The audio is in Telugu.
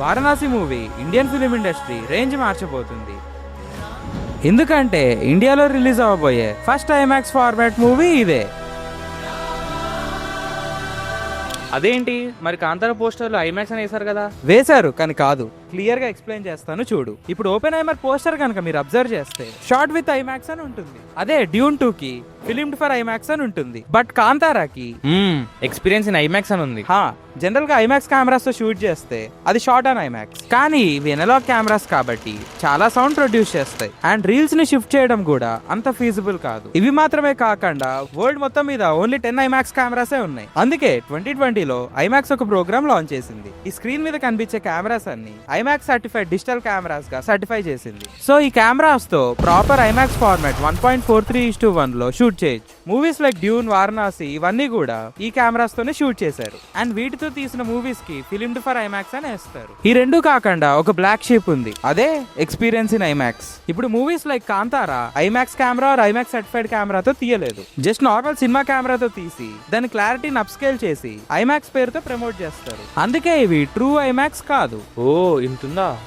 Varanasi movie Indian film industry range మార్చబోతుంది. ఎందుకంటే ఇండియాలో రిలీజ్ అవ్వబోయే ఫస్ట్ ఐమాక్స్ ఫార్మాట్ మూవీ ఇదే. అదేంటి మరి కాంతార పోస్టర్లో ఐమాక్స్ అని వేశారు కదా? వేశారు కానీ కాదు, క్లియర్ గా ఎక్స్ప్లెయిన్ చేస్తాను చూడు. ఇప్పుడు ఓపెన్ ఐమర్ పోస్టర్ కనుక మీరు అబ్జర్వ్ చేస్తే షార్ట్ విత్ ఐమాక్స్ అని ఉంటుంది. అదే డ్యూన్ 2 కి ఫిలిమ్డ్ ఫర్ ఐమాక్స్ అని ఉంటుంది. బట్ కాంతారాకి ఎక్స్పీరియన్స్ ఇన్ ఐమాక్స్ అని ఉంది. జనరల్ గా ఐమాక్స్ కెమెరాస్ తో షూట్ చేస్తే అది షార్ట్ ఆన్ ఐమాక్స్. కానీ ఇవి ఎనలాగ్ కెమెరాస్ కాబట్టి చాలా సౌండ్ ప్రొడ్యూస్ చేస్తాయి అండ్ రీల్స్ ని షిఫ్ట్ చేయడం కూడా అంత ఫీజిబుల్ కాదు. ఇవి మాత్రమే కాకుండా వరల్డ్ మొత్తం మీద ఓన్లీ 10 ఐమాక్స్ కెమెరాసే ఉన్నాయి. అందుకే 2020లో ఐమాక్స్ ఒక ప్రోగ్రామ్ లాంచ్ చేసింది. ఈ స్క్రీన్ మీద కనిపించే కెమెరాస్ అన్ని ఐమాక్స్ సర్టిఫైడ్ డిజిటల్ కెమెరాస్ గా సర్టిఫై చేసింది. సో ఈ కెమెరాస్ తో ప్రాపర్ ఐమాక్స్ ఫార్మాట్ 1.43:1 లో షూట్ చేయొచ్చు. మూవీస్ లైక్ డ్యూన్, వారణాసి ఇవన్నీ కూడా ఈ కెమెరాస్ తోనే షూట్ చేశారు అండ్ వీటితో తీసిన మూవీస్ కి ఫిలిమ్డ్ ఫర్ ఐమాక్స్ అని వేస్తారు. ఈ రెండు కాకుండా ఒక బ్లాక్ షీప్ ఉంది, అదే ఎక్స్పీరియన్స్ ఇన్ ఐమాక్స్. ఇప్పుడు movies like Kantara IMAX camera or IMAX certified కెమెరాతో తీయలేదు, జస్ట్ నార్మల్ సినిమా కెమెరాతో తీసి దాని క్లారిటీని అప్స్కేల్ చేసి ఐమాక్స్ పేరుతో ప్రమోట్ చేస్తారు. అందుకే ఇవి ట్రూ ఐమాక్స్ కాదు. ఓ ఇంతుందా?